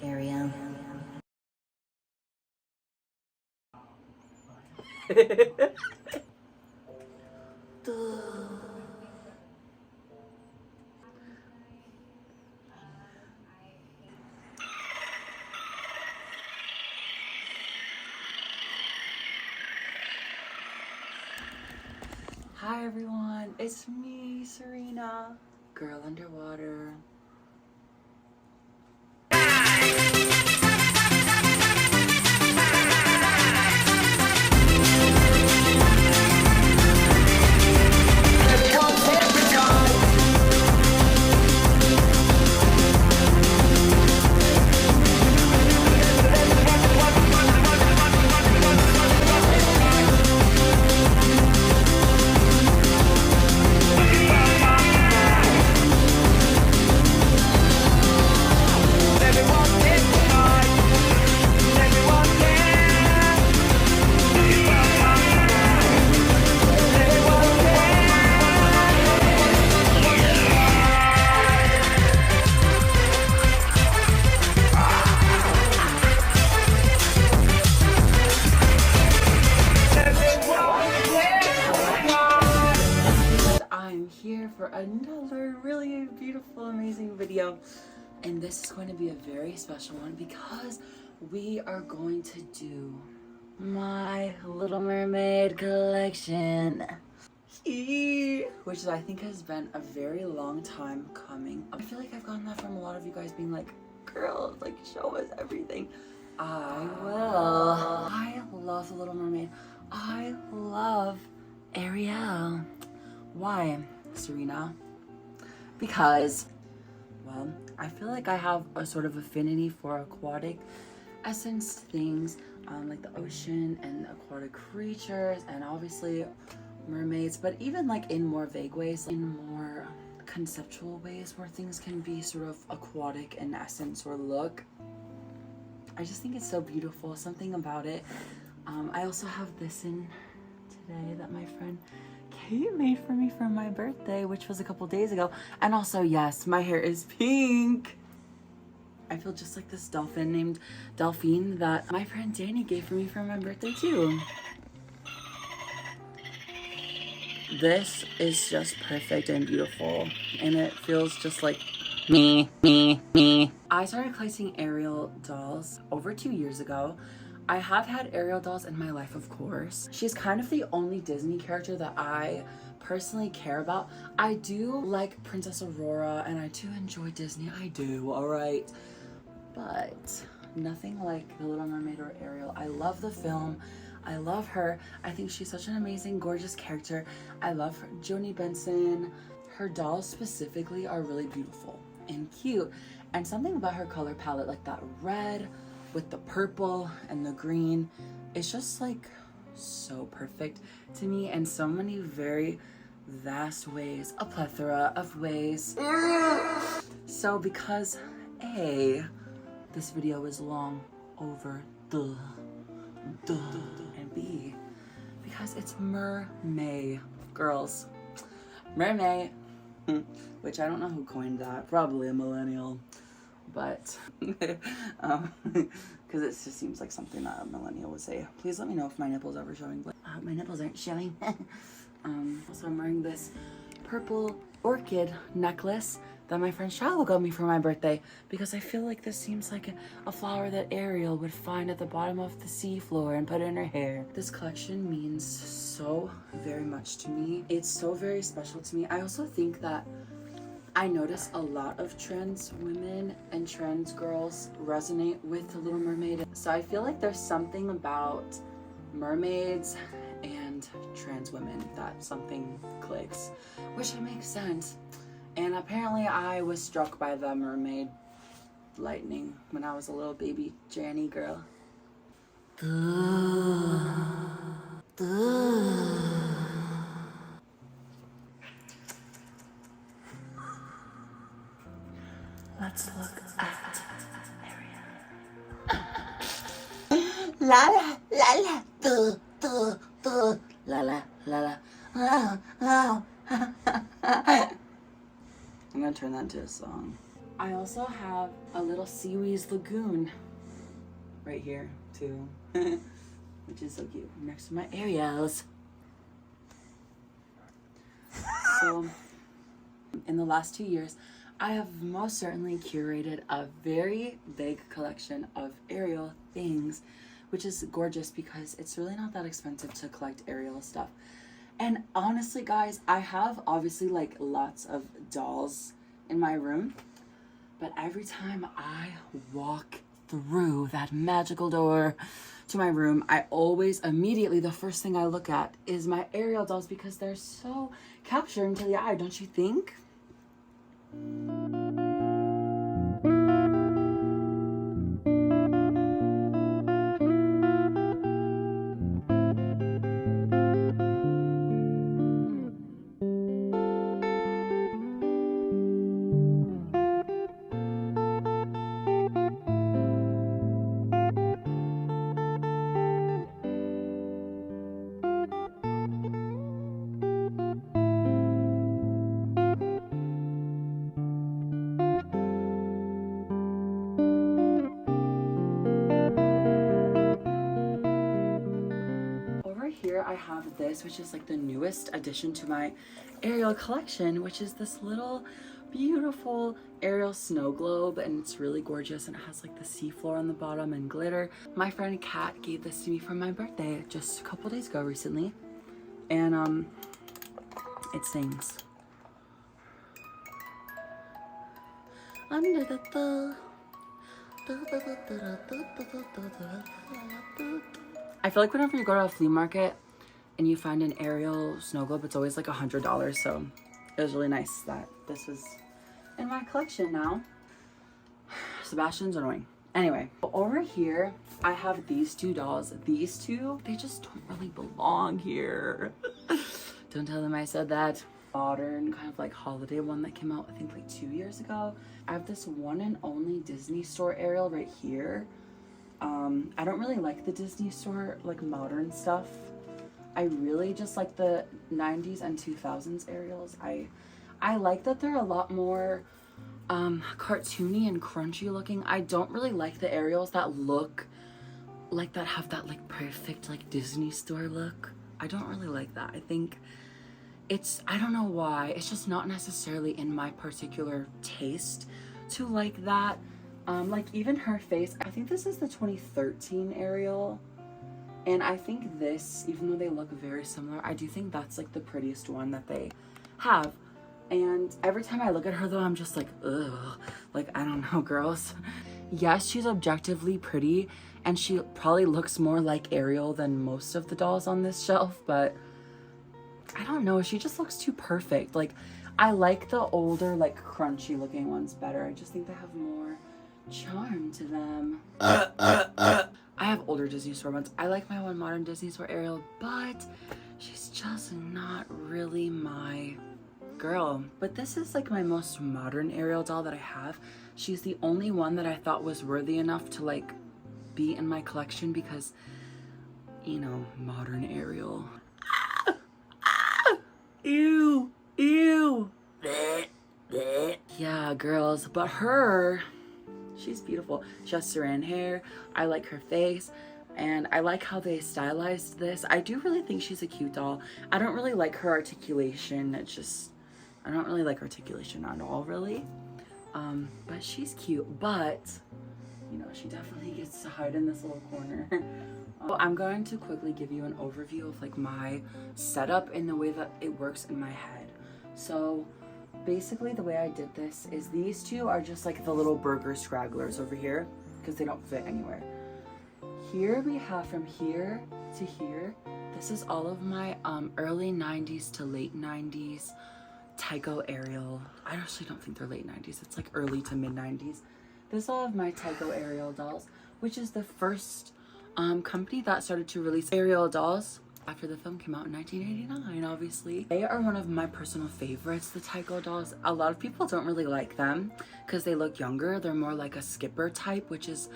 Ariel. Hi everyone, it's me, Serena, girl underwater. Here for another really beautiful, amazing video, and this is going to be a very special one because we are going to do my Little Mermaid collection, which I think has been a very long time coming. I feel like I've gotten that from a lot of you guys being like, girl, like show us everything. I will. I love the Little Mermaid. I love Ariel. Why, Serena? Because, well, I feel like I have a sort of affinity for aquatic essence things, like the ocean and aquatic creatures, and obviously mermaids, but even like in more vague ways, in more conceptual ways where things can be sort of aquatic in essence or look. I just think it's so beautiful, something about it. I also have this in today that my friend Kate made for me for my birthday, which was a couple days ago. And also, yes, my hair is pink. I feel just like this dolphin named Delphine that my friend Danny gave for me for my birthday too. This is just perfect and beautiful, and it feels just like me. I started collecting Ariel dolls over 2 years ago. I have had Ariel dolls in my life, of course. She's kind of the only Disney character that I personally care about. I do like Princess Aurora and I do enjoy Disney, I do, alright? But nothing like The Little Mermaid or Ariel. I love the film. I love her. I think she's such an amazing, gorgeous character. I love her. Joni Benson. Her dolls specifically are really beautiful and cute. And something about her color palette, like that red with the purple and the green, it's just like so perfect to me in so many very vast ways, a plethora of ways. So because A, this video is long over and B, because it's Mer-May, girls. Mer-May, which I don't know who coined that, probably a millennial, but because it just seems like something that a millennial would say. Please let me know if my nipples are ever showing. My nipples aren't showing. Also, I'm wearing this purple orchid necklace that my friend Shallow got me for my birthday because I feel like this seems like a flower that Ariel would find at the bottom of the seafloor and put in her hair. This collection means so very much to me. It's so very special to me. I also think that I notice a lot of trans women and trans girls resonate with The Little Mermaid. So I feel like there's something about mermaids and trans women that something clicks, which makes sense. And apparently I was struck by the mermaid lightning when I was a little baby Janny girl. Let's look at Ariel. La la la la, la la la la. I'm gonna turn that into a song. I also have a little Seaweed's Lagoon right here too, which is so cute, next to my Ariels. So, in the last 2 years, I have most certainly curated a very big collection of Ariel things, which is gorgeous because it's really not that expensive to collect Ariel stuff. And honestly, guys, I have obviously like lots of dolls in my room, but every time I walk through that magical door to my room, I always immediately, the first thing I look at is my Ariel dolls because they're so capturing to the eye, don't you think? Here I have this, which is like the newest addition to my Ariel collection, which is this little beautiful Ariel snow globe, and it's really gorgeous and it has like the seafloor on the bottom and glitter. My friend Kat gave this to me for my birthday just a couple days ago recently, and it sings. Under the I feel like whenever you go to a flea market and you find an Ariel snow globe, it's always like $100. So it was really nice that this was in my collection now. Sebastian's annoying. Anyway, over here, I have these two dolls. These two, they just don't really belong here. Don't tell them I said that. Modern kind of like holiday one that came out, I think like 2 years ago. I have this one and only Disney Store Ariel right here. I don't really like the Disney Store like modern stuff. I really just like the 90s and 2000s Ariels. I like that they're a lot more cartoony and crunchy looking. I don't really like the Ariels that look like that, have that like perfect like Disney Store look. I don't really like that. I think I don't know why, it's just not necessarily in my particular taste to like that. Like even her face, I think this is the 2013 Ariel, and I think this, even though they look very similar, I do think that's like the prettiest one that they have. And every time I look at her though, I'm just like, ugh, like I don't know, girls. Yes, she's objectively pretty and she probably looks more like Ariel than most of the dolls on this shelf, but I don't know, she just looks too perfect. Like I like the older like crunchy looking ones better. I just think they have more charm to them. I have older Disney Store ones. I like my one modern Disney Store Ariel, but she's just not really my girl. But this is like my most modern Ariel doll that I have. She's the only one that I thought was worthy enough to like be in my collection because, you know, modern Ariel. Ew, ew. Yeah, girls, but her, she's beautiful. She has saran hair. I like her face, and I like how they stylized this. I do really think she's a cute doll. I don't really like her articulation. It's just, I don't really like articulation at all, really. But she's cute, but, you know, she definitely gets to hide in this little corner. I'm going to quickly give you an overview of like my setup and the way that it works in my head. So basically the way I did this is these two are just like the little burger scragglers over here because they don't fit anywhere. Here we have from here to here. This is all of my early 90s to late 90s Tyco Ariel. I actually don't think they're late 90s. It's like early to mid 90s. This is all of my Tyco Ariel dolls, which is the first company that started to release Ariel dolls after the film came out in 1989, obviously. They are one of my personal favorites, the Tyco dolls. A lot of people don't really like them because they look younger. They're more like a Skipper type, which is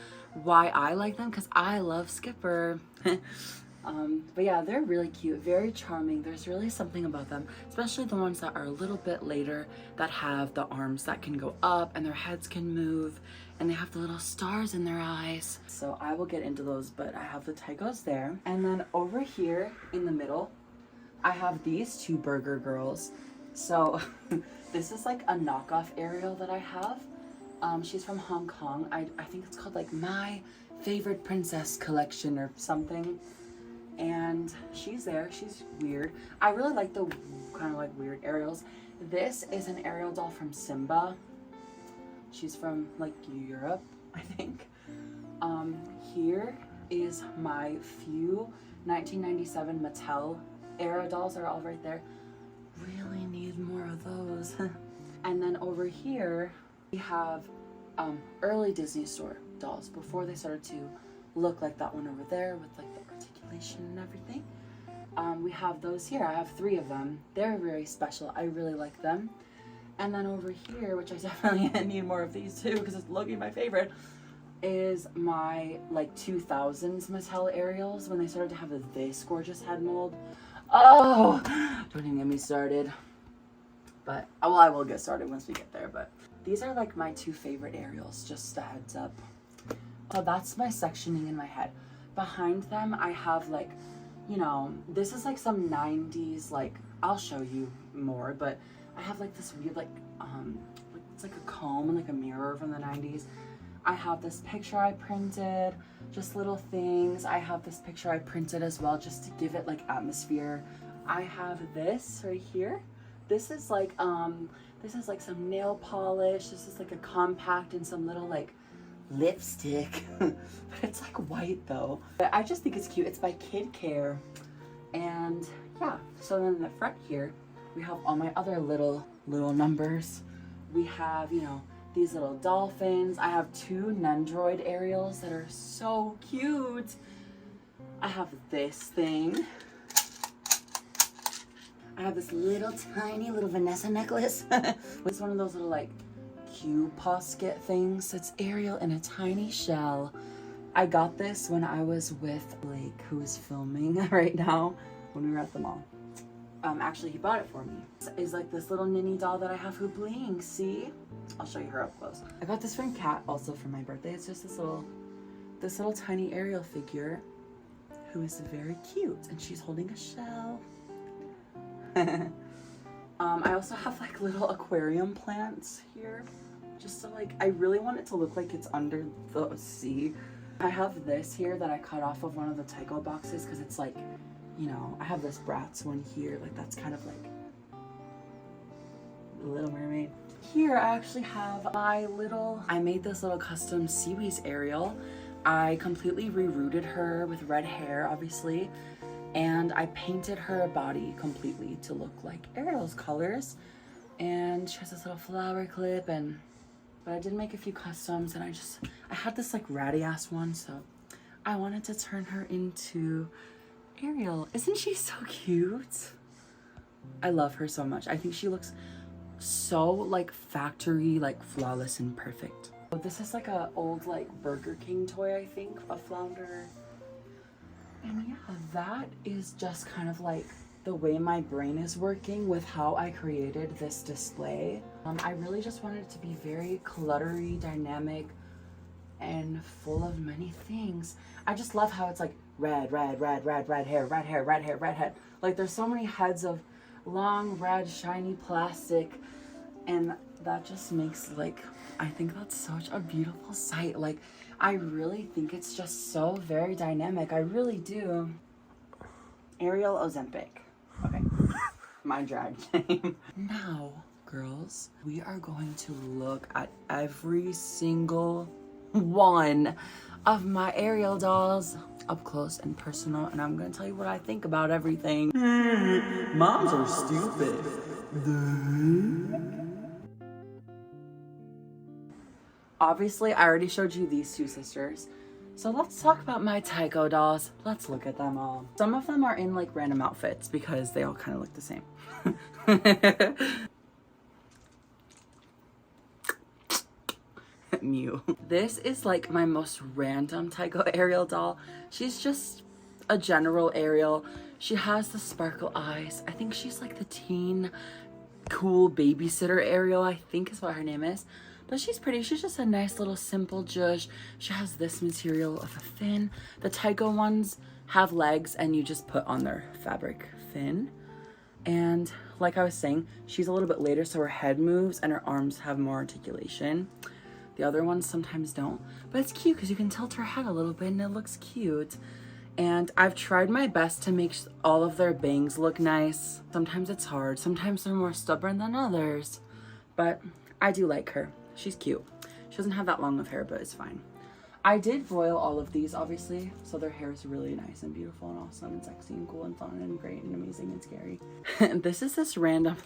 why I like them, because I love Skipper. But yeah, they're really cute, very charming. There's really something about them, especially the ones that are a little bit later, that have the arms that can go up and their heads can move, and they have the little stars in their eyes. So I will get into those, but I have the Tycos there. And then over here in the middle, I have these two burger girls. So this is like a knockoff Ariel that I have. She's from Hong Kong. I think it's called like My Favorite Princess Collection or something. And she's there. She's weird. I really like the kind of like weird Ariels. This is an Ariel doll from Simba. She's from like Europe, I think. Here is my few 1997 Mattel era dolls. Are all right there. Really need more of those. And then over here we have early Disney Store dolls before they started to look like that one over there with like the articulation and everything. We have those here. I have 3 of them. They're very special. I really like them. And then over here, which I definitely need more of these too because it's looking my favorite, is my like 2000s Mattel Ariels when they started to have this gorgeous head mold. Oh, don't even get me started. But, well, I will get started once we get there, but these are like my 2 favorite Ariels, just a heads up. Oh, that's my sectioning in my head. Behind them, I have like, you know, this is like some 90s, like, I'll show you more, but I have like this weird, like it's like a comb and like a mirror from the 90s. I have this picture I printed, just little things. I have this picture I printed as well, just to give it like atmosphere. I have this right here. This is like some nail polish. This is like a compact and some little like lipstick. But it's like white though. But I just think it's cute. It's by Kid Care. And yeah, so then in the front here, we have all my other little numbers. We have, you know, these little dolphins. I have 2 Nendroid Ariels that are so cute. I have this thing. I have this little tiny little Vanessa necklace. It's one of those little like cube posket things. It's Ariel in a tiny shell. I got this when I was with Blake, who is filming right now, when we were at the mall. Actually, he bought it for me. It's like this little ninny doll that I have who blinks, see? I'll show you her up close. I got this from Kat also for my birthday. It's just this little tiny Ariel figure who is very cute, and she's holding a shell. I also have like little aquarium plants here, just to like, I really want it to look like it's under the sea. I have this here that I cut off of one of the Tyco boxes because it's like, you know, I have this Bratz one here, like that's kind of like the Little Mermaid. Here I actually have my little, I made this little custom Seaweeds Ariel. I completely rerouted her with red hair, obviously, and I painted her body completely to look like Ariel's colors. And she has this little flower clip, but I did make a few customs, and I had this like ratty ass one, so I wanted to turn her into Ariel. Isn't she so cute? I love her so much. I think she looks so like factory, like flawless and perfect. This is like a old like Burger King toy, I think, a flounder. And yeah, that is just kind of like the way my brain is working with how I created this display. I really just wanted it to be very cluttery, dynamic, and full of many things. I just love how it's like red, red, red, red, red hair, red hair, red hair, red head. Like there's so many heads of long, red, shiny plastic, and that just makes like, I think that's such a beautiful sight. Like, I really think it's just so very dynamic. I really do. Ariel Ozempic. Okay. My drag name. Now, girls, we are going to look at every single one of my Ariel dolls up close and personal, and I'm gonna tell you what I think about everything. Moms are stupid. Obviously, I already showed you these two sisters. So let's talk about my Tycho dolls. Let's look at them all. Some of them are in like random outfits because they all kind of look the same. Mew. This is like my most random Tycho Ariel doll. She's just a general Ariel. She has the sparkle eyes. I think she's like the teen cool babysitter Ariel, I think is what her name is. But she's pretty. She's just a nice little simple zhuzh. She has this material of a fin. The Tycho ones have legs and you just put on their fabric fin. And like I was saying, she's a little bit later, so her head moves and her arms have more articulation. The other ones sometimes don't. But it's cute because you can tilt her head a little bit and it looks cute. And I've tried my best to make all of their bangs look nice. Sometimes it's hard. Sometimes they're more stubborn than others. But I do like her. She's cute. She doesn't have that long of hair, but it's fine. I did broil all of these, obviously, so their hair is really nice and beautiful and awesome and sexy and cool and fun and great and amazing and scary. This is this random...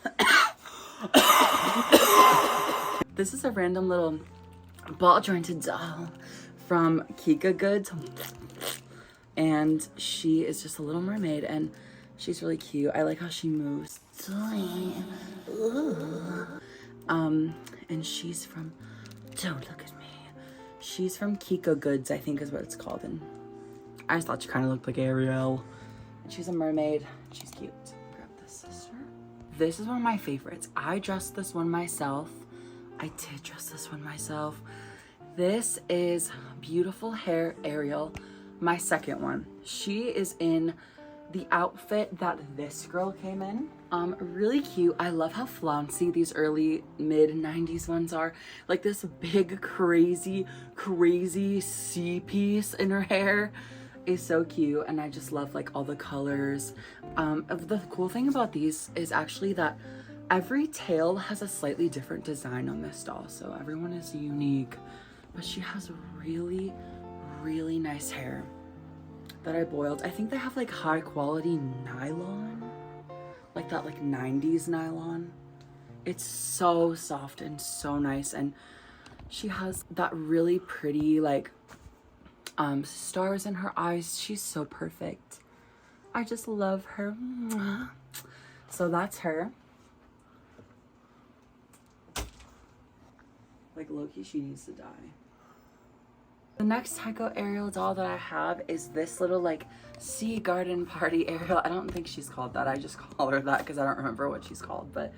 This is a random little ball-jointed doll from Kika Goods. And she is just a little mermaid and she's really cute. I like how she moves. And she's from, don't look at me. She's from Kika Goods, I think is what it's called. And I just thought she kind of looked like Ariel. And she's a mermaid. She's cute. Grab this sister. This is one of my favorites. I dressed this one myself. I did dress this one myself. This is Beautiful Hair Ariel, my second one. She is in the outfit that this girl came in. Really cute. I love how flouncy these early mid 90s ones are. Like this big crazy C piece in her hair is so cute, and I just love like all the colors. The cool thing about these is actually that every tail has a slightly different design on this doll, so everyone is unique. But she has really nice hair that I boiled. I think they have like high quality nylon, like that like 90s nylon. It's so soft and so nice, and she has that really pretty like stars in her eyes. She's so perfect. I just love her. So that's her. Like low-key, she needs to die. The next Tycho Ariel doll that I have is this little like sea garden party Ariel. I don't think she's called that. I just call her that because I don't remember what she's called, but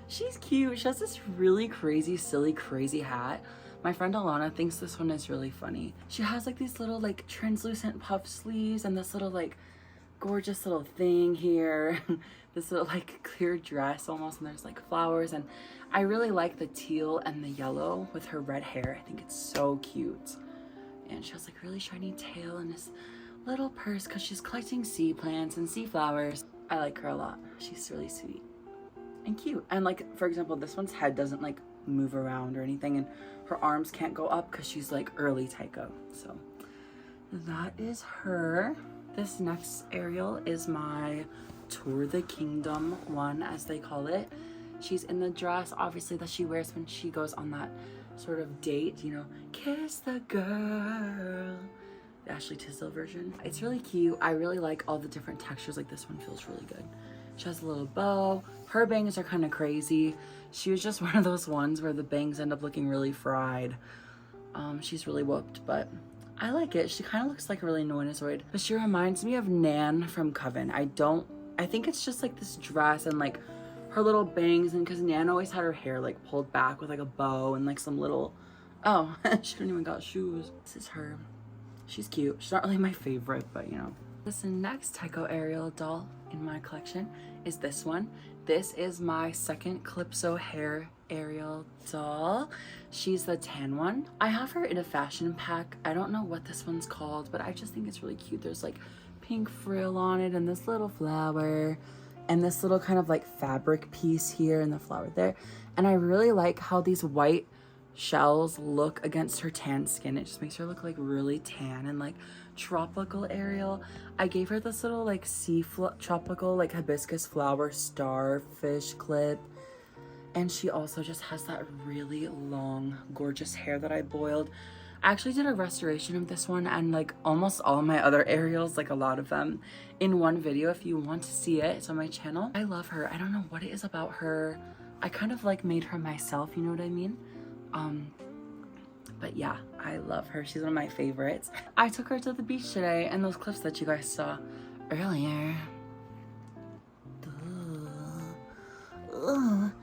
she's cute. She has this really crazy, silly, crazy hat. My friend Alana thinks this one is really funny. She has like these little like translucent puff sleeves and this little like gorgeous little thing here. This little like clear dress almost, and there's like flowers, and I really like the teal and the yellow with her red hair. I think it's so cute. And she has like really shiny tail and this little purse because she's collecting sea plants and sea flowers. I like her a lot. She's really sweet and cute. And like, for example, this one's head doesn't like move around or anything, and her arms can't go up because she's like early Tycho. So that is her. This next Ariel is my Tour the Kingdom one, as they call it. She's in the dress, obviously, that she wears when she goes on that sort of date, you know, kiss the girl, the Ashley Tisdale version. It's really cute. I really like all the different textures. Like this one feels really good. She has a little bow. Her bangs are kind of crazy. She was just one of those ones where the bangs end up looking really fried. She's really whooped, but I like it. She kind of looks like a really Noinozoid, but she reminds me of Nan from Coven. I think it's just like this dress and like her little bangs, and because Nan always had her hair like pulled back with like a bow and like some little, oh, she didn't even got shoes. This is her. She's cute. She's not really my favorite, but you know. This next Tycho Ariel doll in my collection is this one. This is my second Calypso hair Ariel doll. She's the tan one. I have her in a fashion pack. I don't know what this one's called, but I just think it's really cute. There's like pink frill on it and this little flower. and this little kind of like fabric piece here and the flower there. And I really like how these white shells look against her tan skin. It just makes her look like really tan and like tropical Ariel. I gave her this little like tropical like hibiscus flower starfish clip. And she also just has that really long, gorgeous hair that I boiled. I actually did a restoration of this one and like almost all my other Ariels, like a lot of them, in one video. If you want to see it, it's on my channel. I love her. I don't know what it is about her. I kind of like made her myself, you know what I mean? But yeah, I love her. She's one of my favorites. I took her to the beach today, and those clips that you guys saw earlier.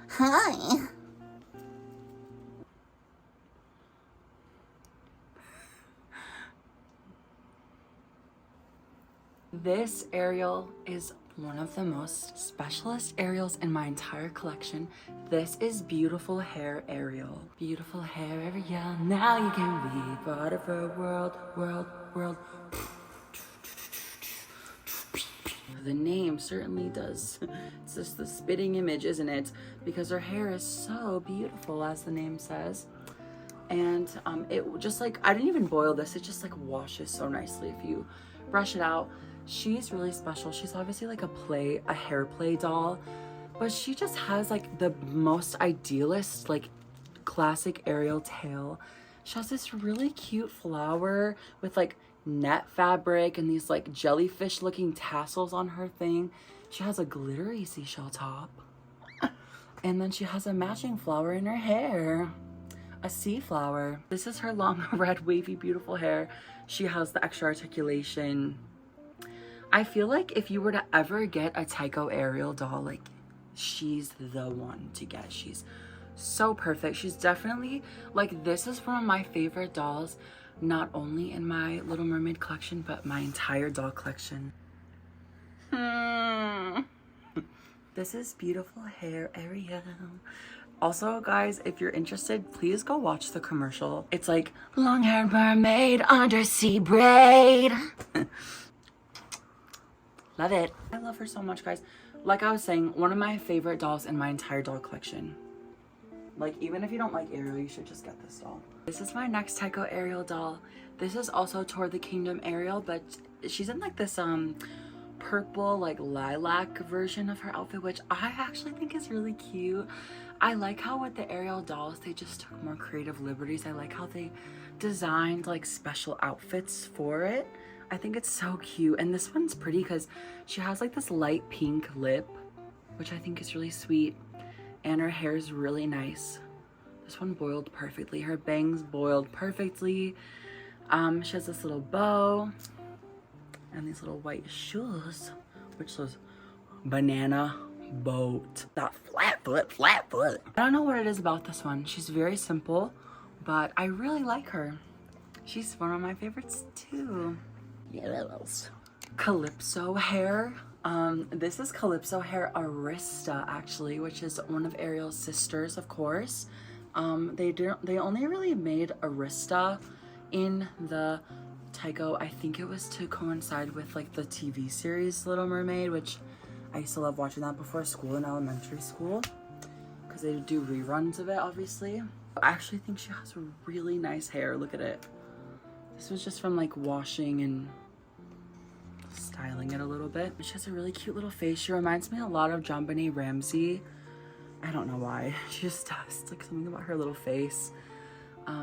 Hi. This Ariel is one of the most specialist Ariels in my entire collection. This is beautiful hair Ariel. Beautiful hair Ariel, now you can be part of her world. The name certainly does. It's just the spitting image, isn't it? Because her hair is so beautiful, as the name says. And it just like, I didn't even boil this, it just like washes so nicely if you brush it out. She's really special. She's obviously like a hair play doll, but she just has like the most idealist, like classic Ariel tail. She has this really cute flower with like net fabric and these like jellyfish looking tassels on her thing. She has a glittery seashell top. And then she has a matching flower in her hair. A sea flower. This is her long, red, wavy, beautiful hair. She has the extra articulation. I feel like if you were to ever get a Tycho Ariel doll, like, she's the one to get. She's so perfect. She's definitely, like, this is one of my favorite dolls, not only in my Little Mermaid collection, but my entire doll collection. This is beautiful hair Ariel. Also, guys, if you're interested, please go watch the commercial. It's like, long-haired mermaid, undersea braid. Love it. I love her so much, guys. Like I was saying, one of my favorite dolls in my entire doll collection. Like, even if you don't like Ariel, you should just get this doll. This is my next Tycho Ariel doll. This is also Toward the Kingdom Ariel, but she's in like this purple like lilac version of her outfit, which I actually think is really cute. I like how with the Ariel dolls, they just took more creative liberties. I like how they designed like special outfits for it. I think it's so cute. And this one's pretty because she has like this light pink lip, which I think is really sweet. And her hair is really nice. This one boiled perfectly. Her bangs boiled perfectly. She has this little bow and these little white shoes, which says banana boat. That flat foot. I don't know what it is about this one. She's very simple, but I really like her. She's one of my favorites too. Yes. Calypso hair. This is Calypso hair Arista, actually, which is one of Ariel's sisters, of course. They only really made Arista in the Tycho. I think it was to coincide with like the TV series Little Mermaid, which I used to love watching that before school in elementary school because they do reruns of it, obviously. I actually think she has really nice hair. Look at it. This was just from like washing and styling it a little bit. She has a really cute little face. She reminds me a lot of JonBenet Ramsey. I don't know why. She just does. It's like something about her little face.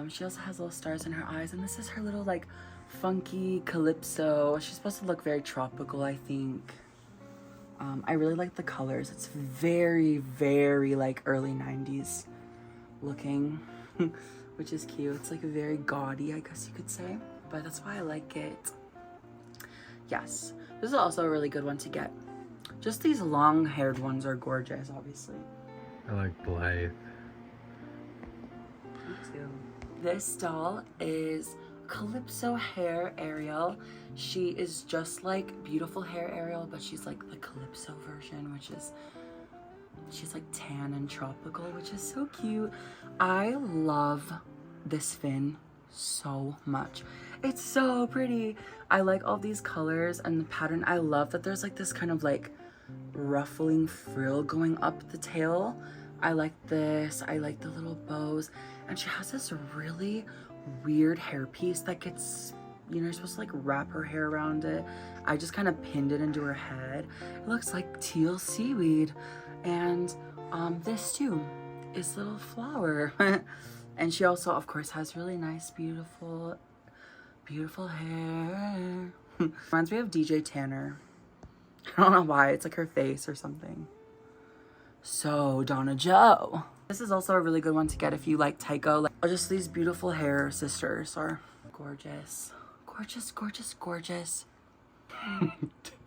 She also has little stars in her eyes, and this is her little like funky calypso. She's supposed to look very tropical, I think. I really like the colors. It's very, very like early 90s looking, which is cute. It's like very gaudy, I guess you could say, but that's why I like it. Yes, this is also a really good one to get. Just these long-haired ones are gorgeous, obviously. I like Blythe. Me too. This doll is Calypso hair Ariel. She is just like beautiful hair Ariel, but she's like the Calypso version, which is, she's like tan and tropical, which is so cute. I love this fin so much. It's so pretty. I like all these colors and the pattern. I love that there's like this kind of like ruffling frill going up the tail. I like this. I like the little bows. And she has this really weird hairpiece that gets, you know, you're supposed to like wrap her hair around it. I just kind of pinned it into her head. It looks like teal seaweed. And this too is little flower. And she also, of course, has really nice, beautiful hair. Reminds me of DJ Tanner. I don't know why. It's like her face or something. So, Donna Joe. This is also a really good one to get if you like Tycho. Like, just these beautiful hair sisters are gorgeous. Gorgeous, gorgeous, gorgeous.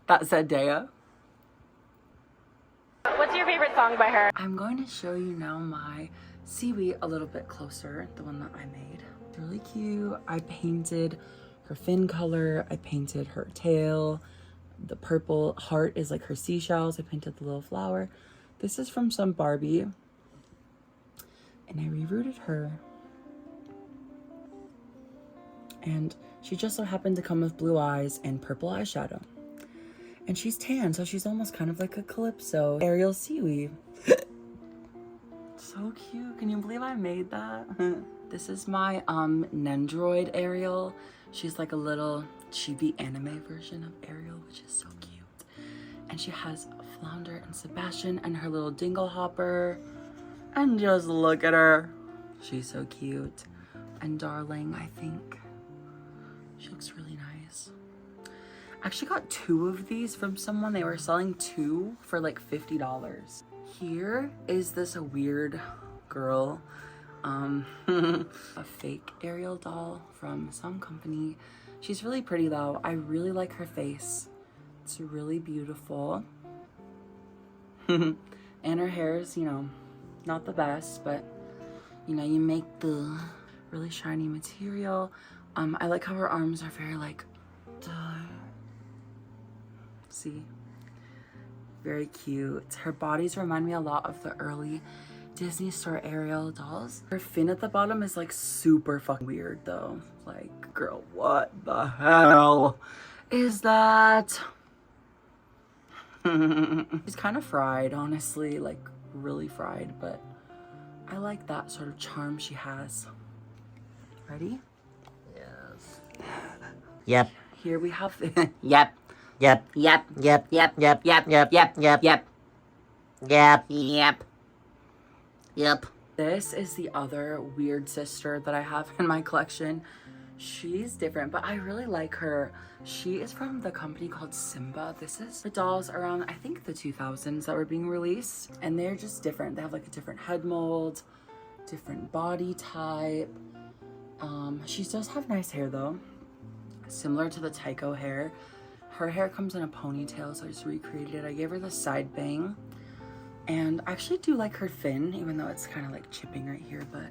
That's Zendaya. What's your favorite song by her? I'm going to show you now my seaweed a little bit closer. The one that I made. It's really cute. I painted her fin color. I painted her tail. The purple heart is like her seashells. I painted the little flower. This is from some Barbie. And I rerooted her. And she just so happened to come with blue eyes and purple eyeshadow. And she's tan, so she's almost kind of like a Calypso Ariel seaweed. So cute. Can you believe I made that? This is my Nendroid Ariel. She's like a little chibi anime version of Ariel, which is so cute. And she has Flounder and Sebastian and her little dingle hopper. And just look at her. She's so cute. And Darling, I think. She looks really nice. I actually got 2 of these from someone. They were selling 2 for like $50. Here is this weird girl. A fake Ariel doll from some company. She's really pretty though. I really like her face. It's really beautiful. And her hair is, you know, not the best, but you know, you make the really shiny material. I like how her arms are very like, see, very cute. Her bodies remind me a lot of the early Disney Store Ariel dolls. Her fin at the bottom is like super fucking weird though. Like, girl, what the hell is that? She's kind of fried, honestly, like really fried, but I like that sort of charm she has. Ready? Yes. Yep. Here we have Yep. Yep. Yep. Yep. Yep. Yep. Yep. Yep. Yep. Yep. Yep. Yep. Yep. Yep. This is the other weird sister that I have in my collection. She's different, but I really like her. She is from the company called Simba. This is the dolls around, I think, the 2000s that were being released. And they're just different. They have like a different head mold, different body type. She does have nice hair though. Similar to the Tycho hair. Her hair comes in a ponytail, so I just recreated it. I gave her the side bang. And I actually do like her fin, even though it's kind of like chipping right here, but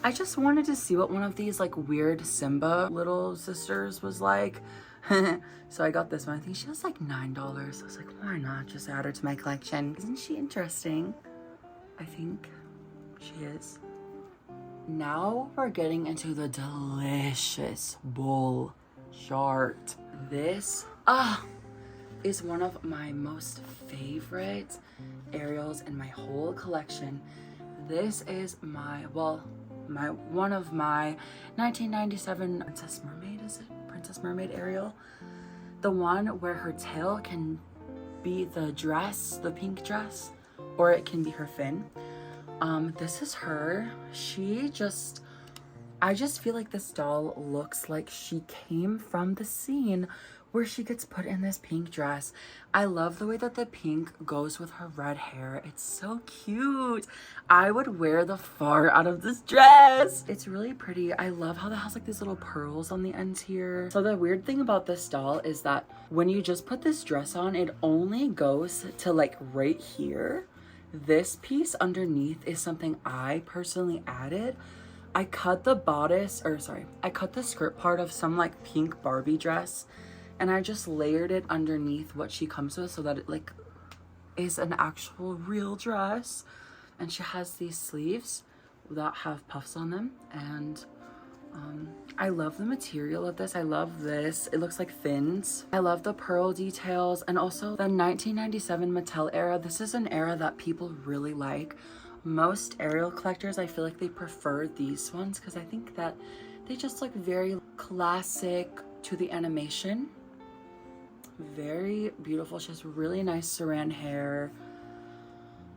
I just wanted to see what one of these like weird Simba little sisters was like. So I got this one. I think she was like $9. I was like, why not just add her to my collection? Isn't she interesting? I think she is. Now we're getting into the delicious bull chart. This is one of my most favorite Ariels in my whole collection. This is one of my 1997 Princess Mermaid, is it? Princess Mermaid Ariel. The one where her tail can be the dress, the pink dress, or it can be her fin. This is her. I just feel like this doll looks like she came from the scene where she gets put in this pink dress. I love the way that the pink goes with her red hair. It's so cute. I would wear the far out of this dress. It's really pretty. I love how it has like these little pearls on the ends here. So the weird thing about this doll is that when you just put this dress on, it only goes to like right here. This piece underneath is something I personally added. I cut the skirt part of some like pink Barbie dress, and I just layered it underneath what she comes with so that it like is an actual real dress. And she has these sleeves that have puffs on them, and I love the material of this. I love this. It looks like fins. I love the pearl details, and also the 1997 Mattel era. This is an era that people really like. Most Ariel collectors, I feel like they prefer these ones because I think that they just look very classic to the animation. Very beautiful. She has really nice saran hair.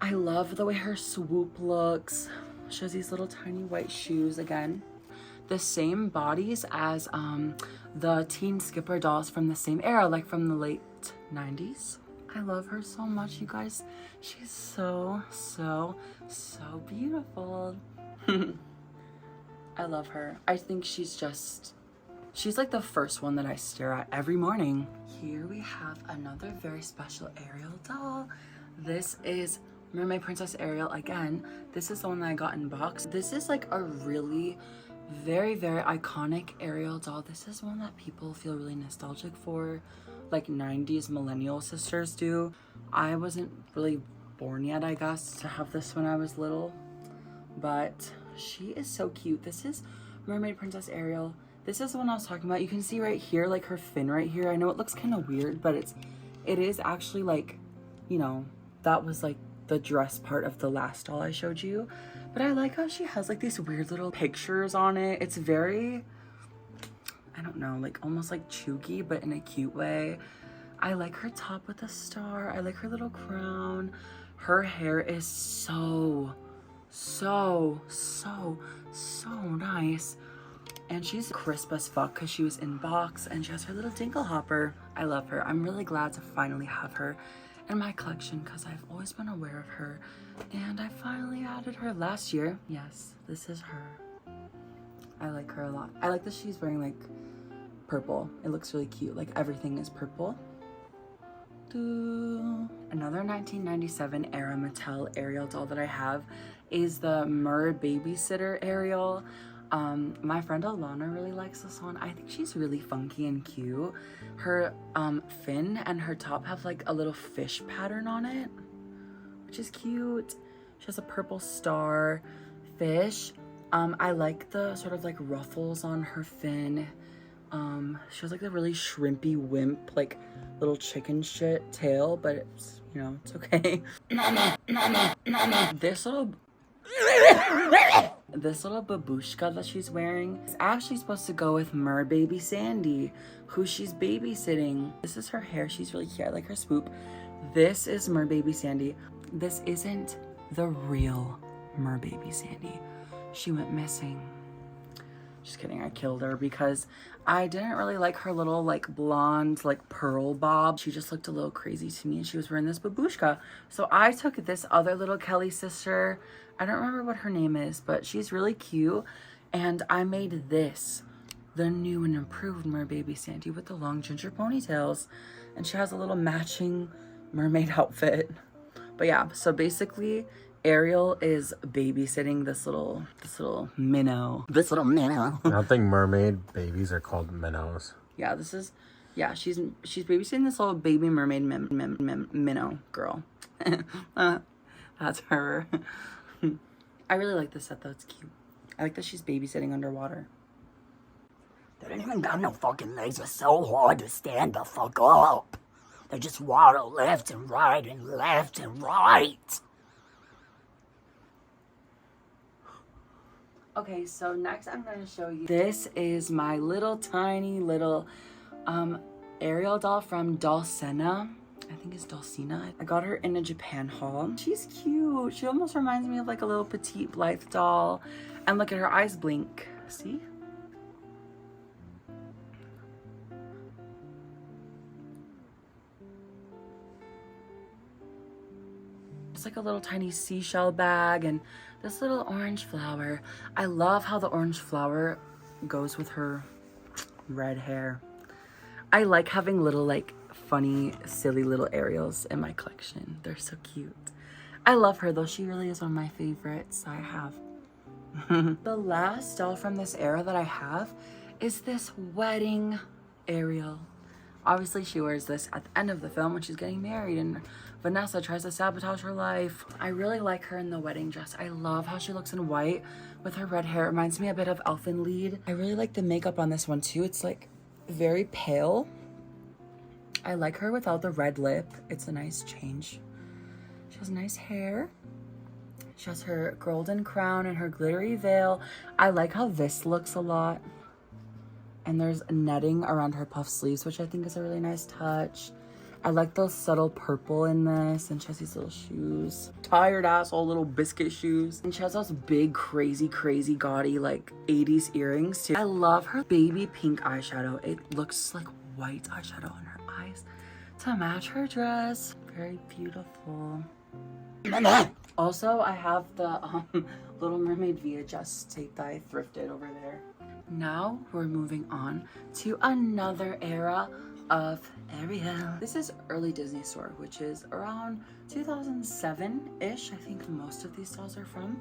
I love the way her swoop looks. She has these little tiny white shoes again. The same bodies as the teen Skipper dolls from the same era, like from the late 90s. I love her so much, you guys. She's so beautiful. I love her. I think she's like the first one that I stare at every morning. Here we have another very special Ariel doll. This is Mer-May Princess Ariel again. This is the one that I got in box. This is like a really very iconic Ariel doll. This is one that people feel really nostalgic for, like 90s millennial sisters do. I wasn't really born yet, I guess, to have this when I was little, but she is so cute. This is Mer-May Princess Ariel. This is the one I was talking about. You can see right here, like her fin right here. I know it looks kind of weird, but it is actually like, you know, that was like the dress part of the last doll I showed you. But I like how she has like these weird little pictures on it. It's very, I don't know, like almost like chuggy, but in a cute way. I like her top with a star. I like her little crown. Her hair is so nice. And she's crisp as fuck because she was in box, and she has her little dinkle hopper. I love her. I'm really glad to finally have her in my collection because I've always been aware of her, and I finally added her last year. Yes, this is her. I like her a lot. I like that she's wearing like purple. It looks really cute. Like everything is purple. Another 1997 era Mattel Ariel doll that I have is the Mer Babysitter Ariel. My friend Alana really likes this one. I think she's really funky and cute. Her fin and her top have like a little fish pattern on it, which is cute. She has a purple star fish. I like the sort of like ruffles on her fin. She has like a really shrimpy wimp, like little chicken shit tail, but it's, you know, it's okay. This little babushka that she's wearing is actually supposed to go with Mer Baby Sandy, who she's babysitting. This is her hair. She's really cute. I like her swoop. This is Mer Baby Sandy. This isn't the real Mer Baby Sandy. She went missing. Just kidding, I killed her because I didn't really like her little like blonde like pearl bob. She just looked a little crazy to me, and she was wearing this babushka. So I took this other little Kelly sister. I don't remember what her name is, but she's really cute. And I made this the new and improved Mer Baby Sandy with the long ginger ponytails. And she has a little matching mermaid outfit. But yeah, so basically Ariel is babysitting this little minnow. This little minnow. I don't think mermaid babies are called minnows. Yeah, she's babysitting this little baby mermaid minnow girl. That's her. I really like this set though, it's cute. I like that she's babysitting underwater. They don't even got no fucking legs. They're so hard to stand the fuck up. They just waddle left and right and left and right. Okay, so next I'm going to show you. This is my little tiny little Ariel doll from Dulcina. I think it's Dulcina. I got her in a Japan haul. She's cute. She almost reminds me of like a little petite Blythe doll. And look at her eyes blink. See? It's like a little tiny seashell bag and this little orange flower. I love how the orange flower goes with her red hair. I like having little like funny, silly little Ariels in my collection. They're so cute. I love her though. She really is one of my favorites I have. The last doll from this era that I have is this wedding Ariel. Obviously, she wears this at the end of the film when she's getting married and Vanessa tries to sabotage her life. I really like her in the wedding dress. I love how she looks in white with her red hair. It reminds me a bit of Elfenlied. I really like the makeup on this one too. It's like very pale. I like her without the red lip. It's a nice change. She has nice hair. She has her golden crown and her glittery veil. I like how this looks a lot. And there's netting around her puff sleeves, which I think is a really nice touch. I like the subtle purple in this. And she has these little shoes. Tired asshole little biscuit shoes. And she has those big, crazy, gaudy, like 80s earrings too. I love her baby pink eyeshadow. It looks like white eyeshadow on her eyes to match her dress. Very beautiful. Also, I have the Little Mermaid VHS tape that I thrifted over there. Now we're moving on to another era of Ariel. This is early Disney Store, which is around 2007-ish. I think most of these dolls are from.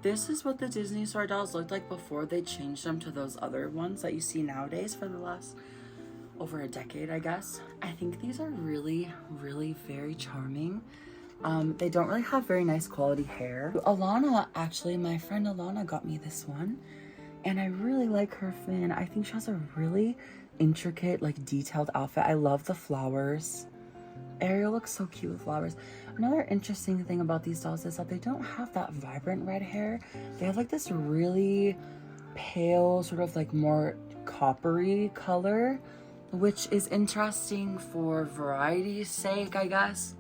This is what the Disney Store dolls looked like before they changed them to those other ones that you see nowadays for the last over a decade, I guess. I think these are really, really very charming. They don't really have very nice quality hair. Alana, actually, my friend Alana got me this one. And I really like her fin. I think she has a really intricate, like detailed outfit. I love the flowers. Ariel looks so cute with flowers. Another interesting thing about these dolls is that they don't have that vibrant red hair. They have like this really pale, sort of like more coppery color, which is interesting for variety's sake, I guess.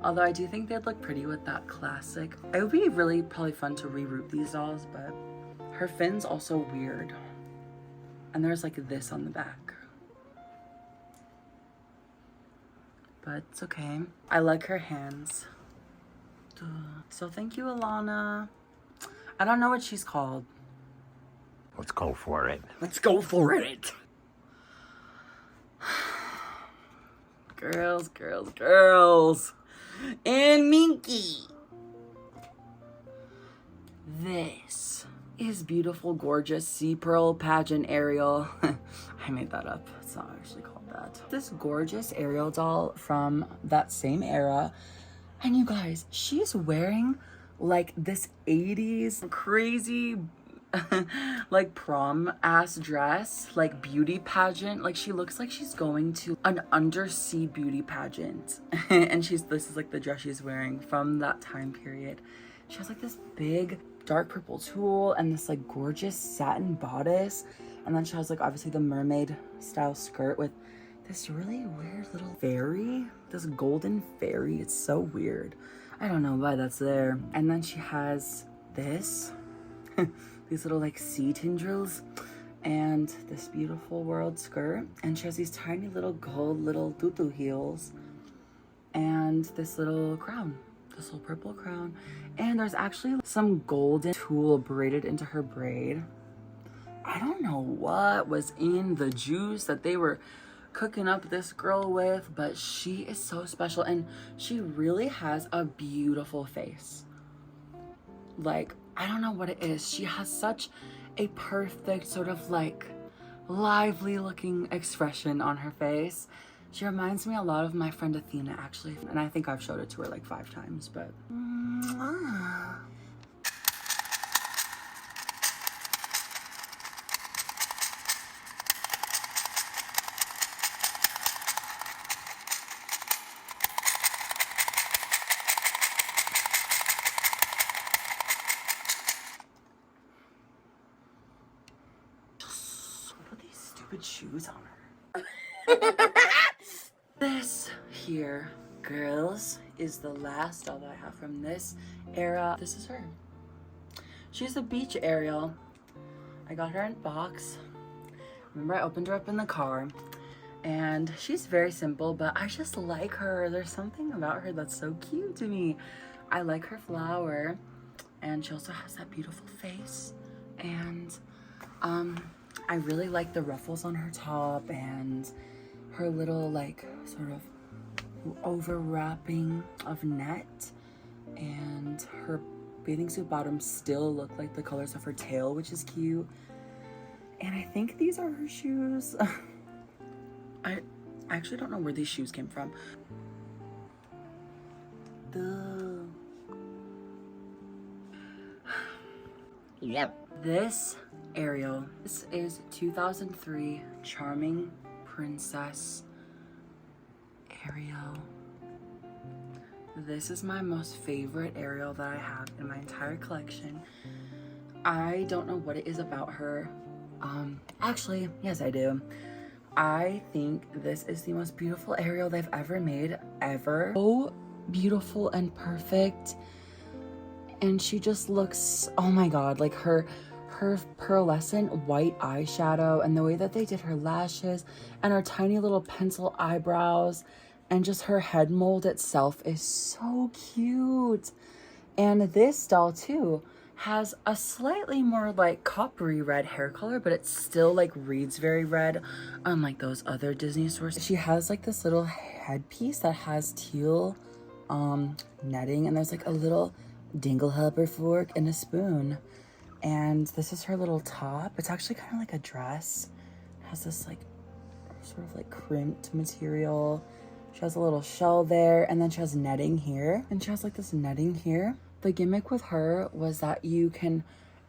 Although I do think they'd look pretty with that classic. It would be really probably fun to reroute these dolls, but her fin's also weird. And there's like this on the back. But it's okay. I like her hands. So thank you, Alana. I don't know what she's called. Let's go for it. Let's go for it. Girls, girls, girls. And Minky. This is beautiful, gorgeous sea pearl pageant Ariel. I made that up. It's not actually called that. This gorgeous Ariel doll from that same era. And you guys, she's wearing like this 80s crazy like prom ass dress, like beauty pageant. Like she looks like she's going to an undersea beauty pageant. And this is like the dress she's wearing from that time period. She has like this big dark purple tulle and this like gorgeous satin bodice, and then she has like obviously the mermaid style skirt with this really weird little fairy, this golden fairy. It's so weird. I don't know why that's there. And then she has this these little like sea tendrils and this beautiful world skirt, and she has these tiny little gold little tutu heels and this little crown, this little purple crown. And there's actually some golden tulle braided into her braid. I don't know what was in the juice that they were cooking up this girl with, but she is so special, and she really has a beautiful face. Like, I don't know what it is. She has such a perfect sort of like lively looking expression on her face. She reminds me a lot of my friend Athena, actually, and I think I've showed it to her like 5 times, but put these stupid shoes on her. This here, girls, is the last doll that I have from this era. This is her. She's a beach Ariel. I got her in box. Remember, I opened her up in the car, and she's very simple, but I just like her. There's something about her that's so cute to me. I like her flower, and she also has that beautiful face, and I really like the ruffles on her top and her little like sort of overwrapping of net, and her bathing suit bottoms still look like the colors of her tail, which is cute. And I think these are her shoes. I actually don't know where these shoes came from. Yep. This Ariel, this is 2003 Charming Princess Ariel. This is my most favorite Ariel that I have in my entire collection. I don't know what it is about her. Actually, yes I do. I think this is the most beautiful Ariel they've ever made, ever. So beautiful and perfect. And she just looks, oh my god, like her pearlescent white eyeshadow and the way that they did her lashes and her tiny little pencil eyebrows and just her head mold itself is so cute. And this doll too has a slightly more like coppery red hair color, but it still like reads very red, unlike those other Disney stores. She has like this little headpiece that has teal netting, and there's like a little dingle helper fork and a spoon. And this is her little top. It's actually kind of like a dress. It has this like sort of like crimped material. She has a little shell there, and then she has netting here, and she has like this netting here. The gimmick with her was that you can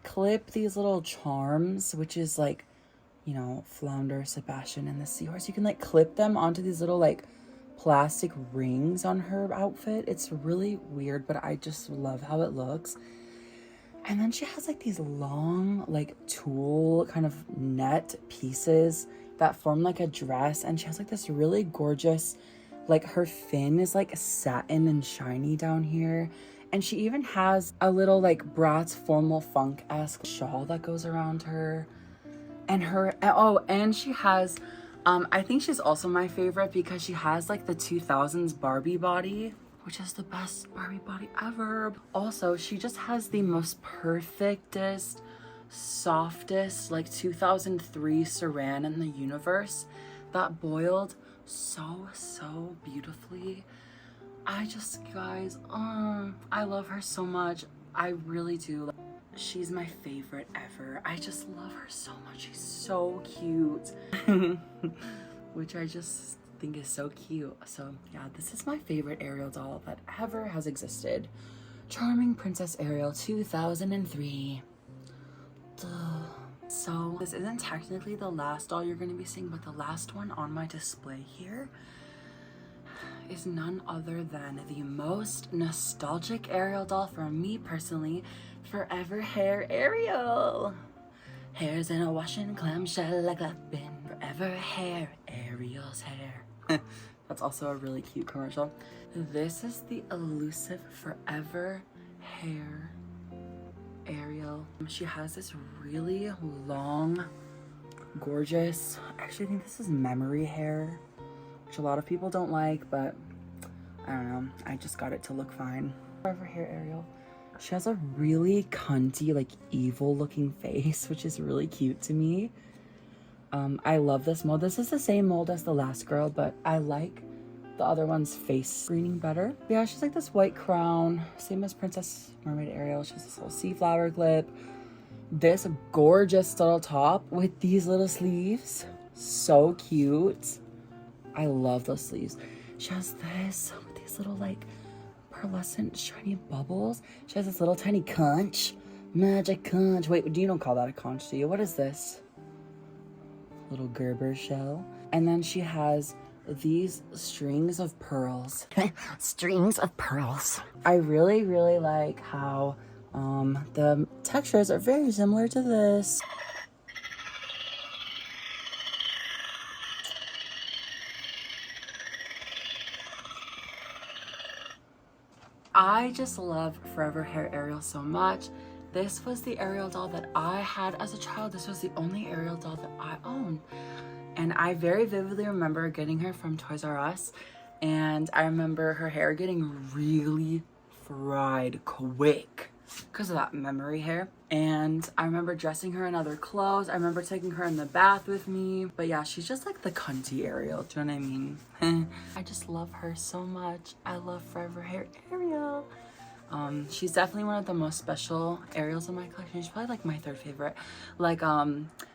clip these little charms, which is like, you know, Flounder, Sebastian, and the seahorse. You can like clip them onto these little like plastic rings on her outfit. It's really weird, but I just love how it looks. And then she has like these long like tulle kind of net pieces that form like a dress, and she has like this really gorgeous, like her fin is like satin and shiny down here. And she even has a little like Bratz formal funk-esque shawl that goes around her. And her, oh, and she has, I think she's also my favorite because she has like the 2000s Barbie body, which is the best Barbie body ever. Also, she just has the most perfectest, softest, like 2003 Saran in the universe that boiled so beautifully. I just, guys, I love her so much. I really do. She's my favorite ever. I just love her so much. She's so cute. Which I just think is so cute. So yeah, this is my favorite Ariel doll that ever has existed. Charming Princess Ariel 2003. Duh. So this isn't technically the last doll you're going to be seeing, but the last one on my display here is none other than the most nostalgic Ariel doll for me personally, Forever Hair Ariel. Hair's in a washing clamshell like a bin. Forever Hair, Ariel's hair. That's also a really cute commercial. This is the elusive Forever Hair Ariel. She has this really long, gorgeous, I actually think this is memory hair, which a lot of people don't like, but I don't know, I just got it to look fine. Forever Hair Ariel. She has a really cunty, like evil looking face, which is really cute to me. I love this mold. This is the same mold as the last girl, but I like the other one's face screening better. Yeah, she's like this white crown, same as Princess Mermaid Ariel. She has this little sea flower clip. This gorgeous little top with these little sleeves. So cute. I love those sleeves. She has this with these little like pearlescent shiny bubbles. She has this little tiny conch. Magic conch. Wait, you don't call that a conch, do you? What is this? Little Gerber shell. And then she has these strings of pearls. Strings of pearls. I really like how the textures are very similar to this. I just love Forever Hair Ariel so much. This was the Ariel doll that I had as a child. This was the only Ariel doll that I owned. And I very vividly remember getting her from Toys R Us. And I remember her hair getting really fried quick because of that memory hair. And I remember dressing her in other clothes. I remember taking her in the bath with me. But yeah, she's just like the cunty Ariel. Do you know what I mean? I just love her so much. I love Forever Hair Ariel. She's definitely one of the most special Ariels in my collection. She's probably like my third favorite. Like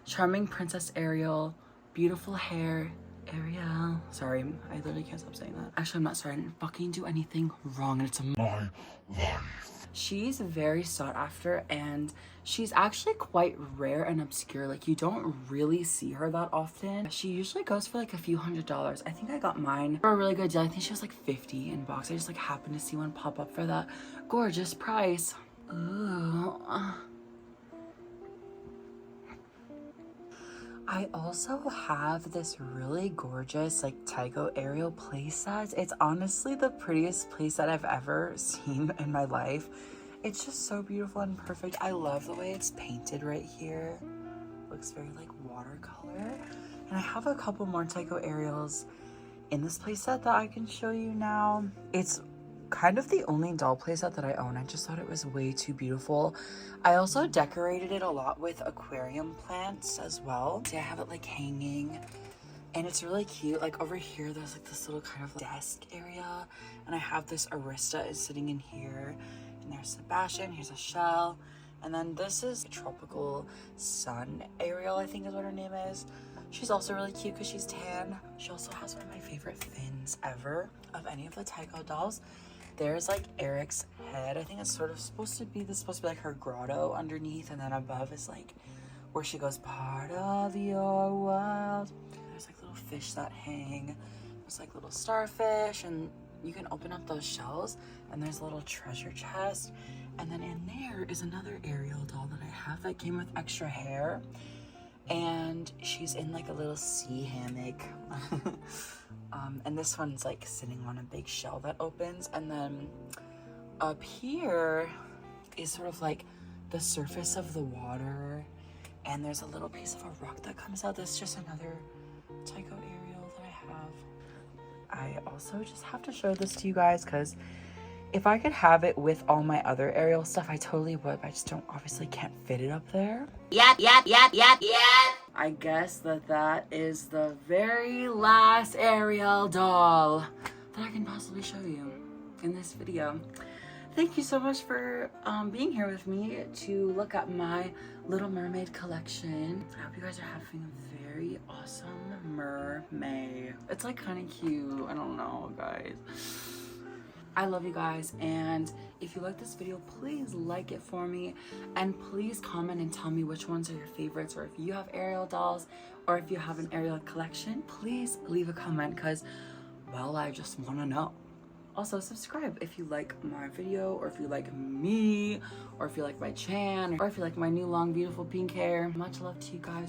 Charming Princess Ariel, beautiful hair, Ariel. Sorry, I literally can't stop saying that. Actually, I'm not sorry. I didn't fucking do anything wrong, and it's my life. She's very sought after, and she's actually quite rare and obscure. Like, you don't really see her that often. She usually goes for like a few $100s. I think I got mine for a really good deal. I think she was like 50 in box. I just like happened to see one pop up for that gorgeous price. Ooh. I also have this really gorgeous like Tycho Ariel playset. It's honestly the prettiest playset I've ever seen in my life. It's just so beautiful and perfect. I love the way it's painted right here. Looks very like watercolor. And I have a couple more Tycho Ariels in this playset that I can show you now. It's kind of the only doll playset that I own. I just thought it was way too beautiful. I also decorated it a lot with aquarium plants as well. See, I have it like hanging and it's really cute. Like over here, there's like this little kind of desk area and I have this Arista is sitting in here and there's Sebastian, here's a shell. And then this is Tropical Sun Ariel, I think is what her name is. She's also really cute because she's tan. She also has one of my favorite fins ever of any of the Tycho dolls. There's like Eric's head. I think it's sort of supposed to be like her grotto underneath, and then above is like where she goes, part of your world. There's like little fish that hang. There's like little starfish, and you can open up those shells and there's a little treasure chest. And then in there is another Ariel doll that I have that came with extra hair. And she's in like a little sea hammock. And this one's like sitting on a big shell that opens. And then up here is sort of like the surface of the water. And there's a little piece of a rock that comes out. That's just another Tycho Ariel that I have. I also just have to show this to you guys because if I could have it with all my other Ariel stuff, I totally would. I just obviously can't fit it up there. Yep. I guess that is the very last Ariel doll that I can possibly show you in this video. Thank you so much for being here with me to look at my Little Mermaid collection. I hope you guys are having a very awesome Mer-May. It's like kind of cute. I don't know, guys. I love you guys, and if you like this video, please like it for me, and please comment and tell me which ones are your favorites, or if you have Ariel dolls, or if you have an Ariel collection, please leave a comment, because, well, I just want to know. Also, subscribe if you like my video, or if you like me, or if you like my chan, or if you like my new long beautiful pink hair. Much love to you guys.